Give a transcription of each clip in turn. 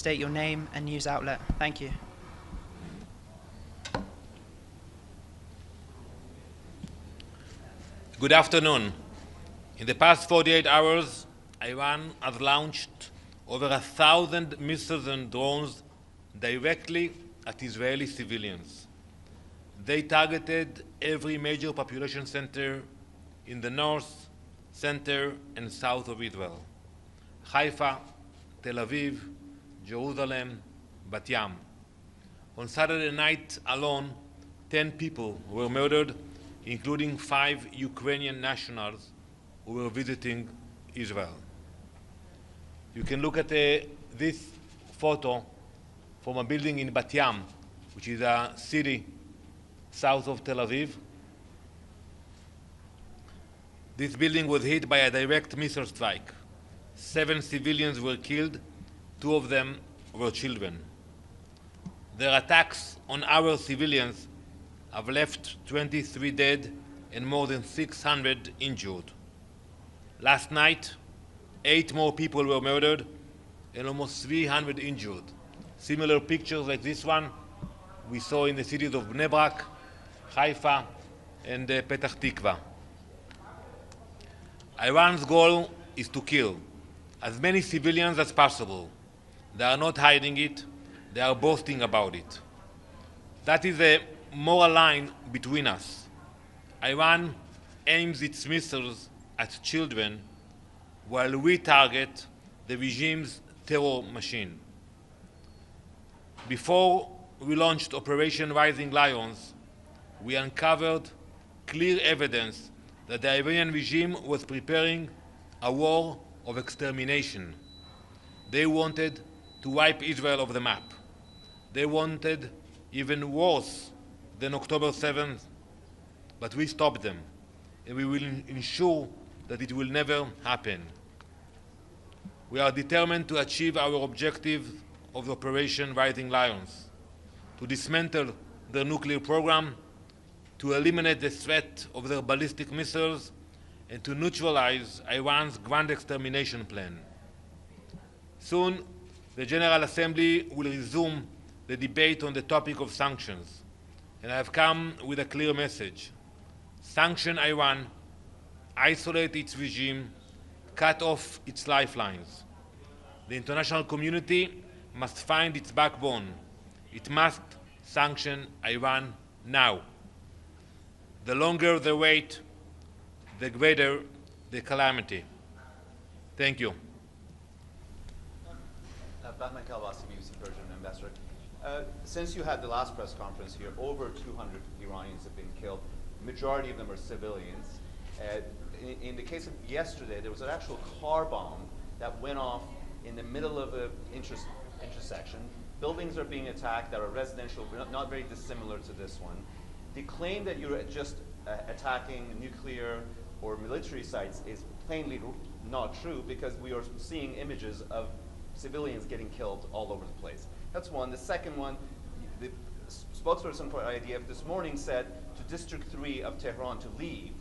State your name and news outlet. Thank you. Good afternoon. In the past 48 hours, Iran has launched over 1,000 missiles and drones directly at Israeli civilians. They targeted every major population center in the north, center, and south of Israel: Haifa, Tel Aviv, Jerusalem, Bat Yam. On Saturday night alone, 10 people were murdered, including 5 Ukrainian nationals who were visiting Israel. You can look at this photo from a building in Bat Yam, which is a city south of Tel Aviv. This building was hit by a direct missile strike. 7 civilians were killed, 2 of them were children. Their attacks on our civilians have left 23 dead and more than 600 injured. Last night, 8 more people were murdered and almost 300 injured. Similar pictures like this one we saw in the cities of Bnei Brak, Haifa, and Petah Tikva. Iran's goal is to kill as many civilians as possible. They are not hiding it, they are boasting about it. That is a moral line between us. Iran aims its missiles at children while we target the regime's terror machine. Before we launched Operation Rising Lions, we uncovered clear evidence that the Iranian regime was preparing a war of extermination. They wanted to wipe Israel off the map. They wanted even worse than October 7th, but we stopped them, and we will ensure that it will never happen. We are determined to achieve our objective of Operation Rising Lions: to dismantle their nuclear program, to eliminate the threat of their ballistic missiles, and to neutralize Iran's grand extermination plan. Soon, the General Assembly will resume the debate on the topic of sanctions, and I have come with a clear message. Sanction Iran, isolate its regime, cut off its lifelines. The international community must find its backbone. It must sanction Iran now. The longer the wait, the greater the calamity. Thank you. Batman Kalbasi, BBC Persian Ambassador. Since you had the last press conference here, over 200 Iranians have been killed. Majority of them are civilians. In the case of yesterday, there was an actual car bomb that went off in the middle of an intersection. Buildings are being attacked that are residential, not very dissimilar to this one. The claim that you're just attacking nuclear or military sites is plainly not true, because we are seeing images of civilians getting killed all over the place. That's one. The second one, the spokesperson for IDF this morning said to District 3 of Tehran to leave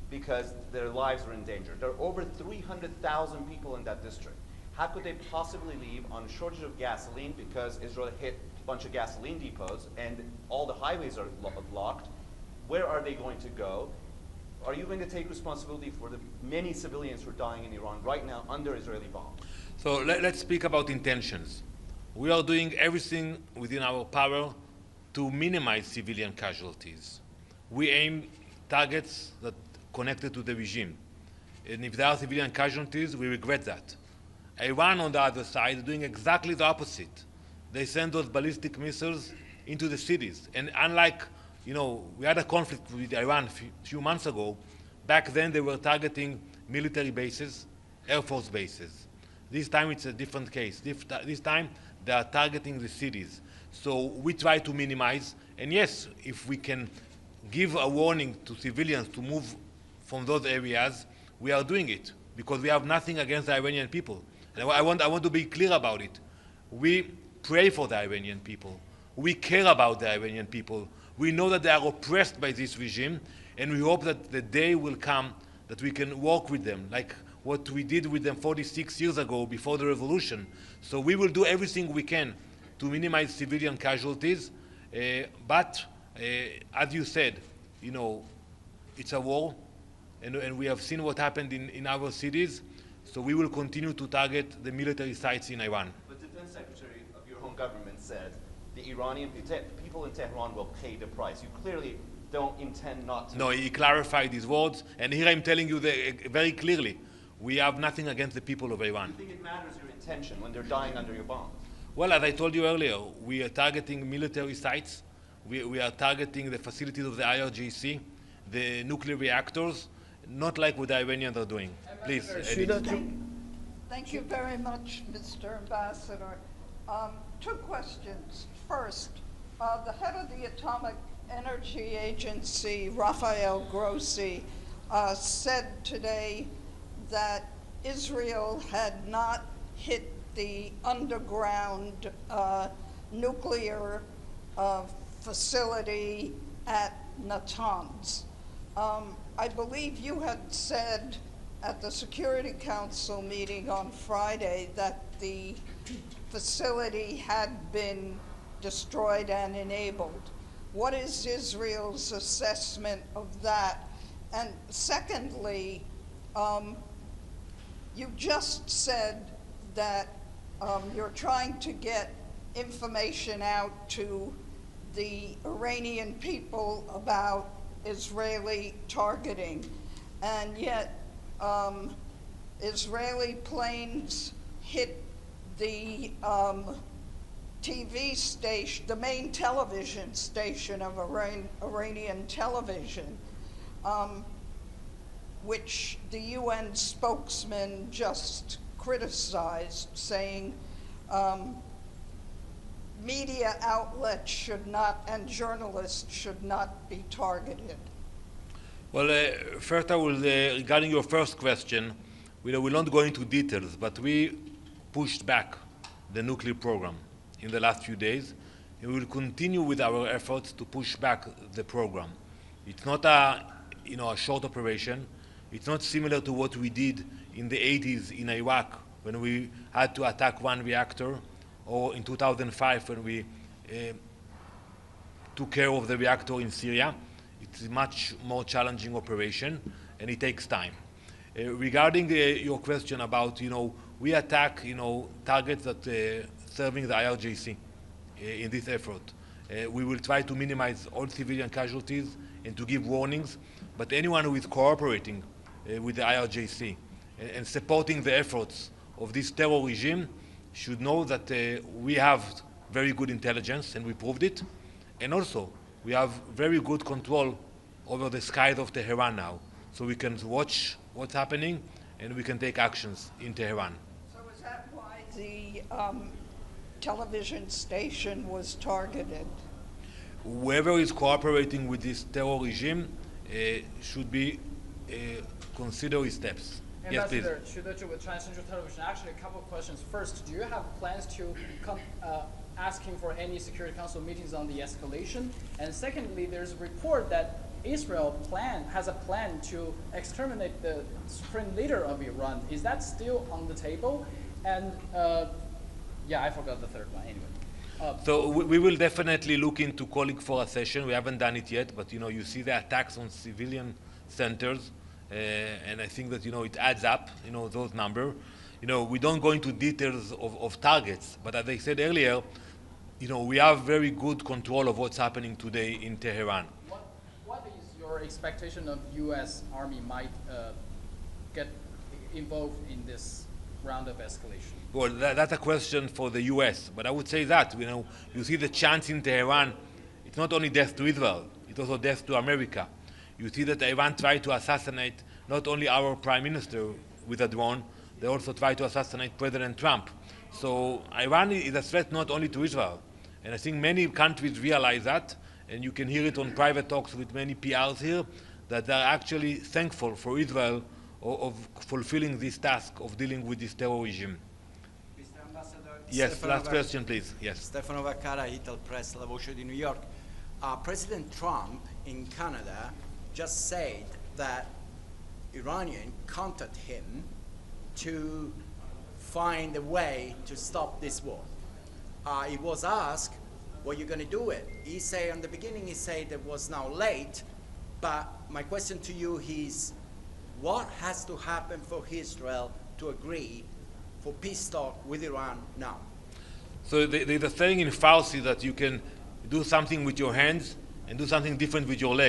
because their lives are in danger. There are over 300,000 people in that district. How could they possibly leave on a shortage of gasoline because Israel hit a bunch of gasoline depots and all the highways are blocked? Where are they going to go? Are you going to take responsibility for the many civilians who are dying in Iran right now under Israeli bombs? So let's speak about intentions. We are doing everything within our power to minimize civilian casualties. We aim targets that connected to the regime. And if there are civilian casualties, we regret that. Iran, on the other side, is doing exactly the opposite. They send those ballistic missiles into the cities. And unlike, we had a conflict with Iran a few months ago. Back then, they were targeting military bases, Air Force bases. This time, it's a different case. This time, they are targeting the cities. So we try to minimize. And yes, if we can give a warning to civilians to move from those areas, we are doing it, because we have nothing against the Iranian people. And I want to be clear about it. We pray for the Iranian people. We care about the Iranian people. We know that they are oppressed by this regime, and we hope that the day will come that we can work with them, like what we did with them 46 years ago before the revolution. So we will do everything we can to minimize civilian casualties. But as you said, it's a war, and we have seen what happened in our cities. So we will continue to target the military sites in Iran. The defense secretary of your own government said the Iranian people in Tehran will pay the price. You clearly don't intend not to. No, he clarified his words, and here I'm telling you very clearly, we have nothing against the people of Iran. Do you think it matters your intention when they're dying under your bombs? Well, as I told you earlier, we are targeting military sites. We are targeting the facilities of the IRGC, the nuclear reactors, not like what the Iranians are doing. Please, Edith. Thank you very much, Mr. Ambassador. Two questions. First, the head of the Atomic Energy Agency, Rafael Grossi, said today that Israel had not hit the underground nuclear facility at Natanz. I believe you had said at the Security Council meeting on Friday that the facility had been destroyed and enabled. What is Israel's assessment of that? And secondly, you just said that you're trying to get information out to the Iranian people about Israeli targeting, and yet Israeli planes hit the TV station, the main television station of Iranian television, which the UN spokesman just criticized, saying media outlets should not, and journalists should not be targeted. Well, first I will, regarding your first question, we will not go into details, but we pushed back the nuclear program in the last few days, and we will continue with our efforts to push back the program. It's not a short operation. It's not similar to what we did in the 80s in Iraq when we had to attack one reactor, or in 2005 when we took care of the reactor in Syria. It's a much more challenging operation, and it takes time. Regarding your question about, we attack, targets that serving the IRGC in this effort. We will try to minimize all civilian casualties and to give warnings, but anyone who is cooperating with the IRGC and supporting the efforts of this terror regime should know that we have very good intelligence, and we proved it, and also we have very good control over the skies of Tehran now, so we can watch what's happening and we can take actions in Tehran. So is that why the television station was targeted? Whoever is cooperating with this terror regime should be consider his steps. Yes, please. Ambassador, with Transcendental Television, actually a couple of questions. First, do you have plans to come asking for any Security Council meetings on the escalation? And secondly, there's a report that Israel has a plan to exterminate the supreme leader of Iran. Is that still on the table? And yeah, I forgot the third one anyway. So we will definitely look into calling for a session. We haven't done it yet, but you see the attacks on civilian centers. And I think that it adds up, those numbers. We don't go into details of targets, but as I said earlier, we have very good control of what's happening today in Tehran. What is your expectation of U.S. Army might get involved in this round of escalation? Well, that's a question for the U.S., but I would say that, you see the chance in Tehran, it's not only death to Israel, it's also death to America. You see that Iran tried to assassinate not only our prime minister with a drone, they also tried to assassinate President Trump. So Iran is a threat not only to Israel. And I think many countries realize that, and you can hear it on private talks with many PRs here, that they're actually thankful for Israel of fulfilling this task of dealing with this terror regime. Mr. Ambassador, Yes, last question, please. Yes. Stefano Vaccaro, Ital Press, La Voce di New York. President Trump in Canada just said that Iranian contacted him to find a way to stop this war. He was asked, "What are you going to do it?" He said, in the beginning, he said it was now late, but my question to you is, what has to happen for Israel to agree for peace talk with Iran now? So there's a saying in Farsi that you can do something with your hands and do something different with your legs.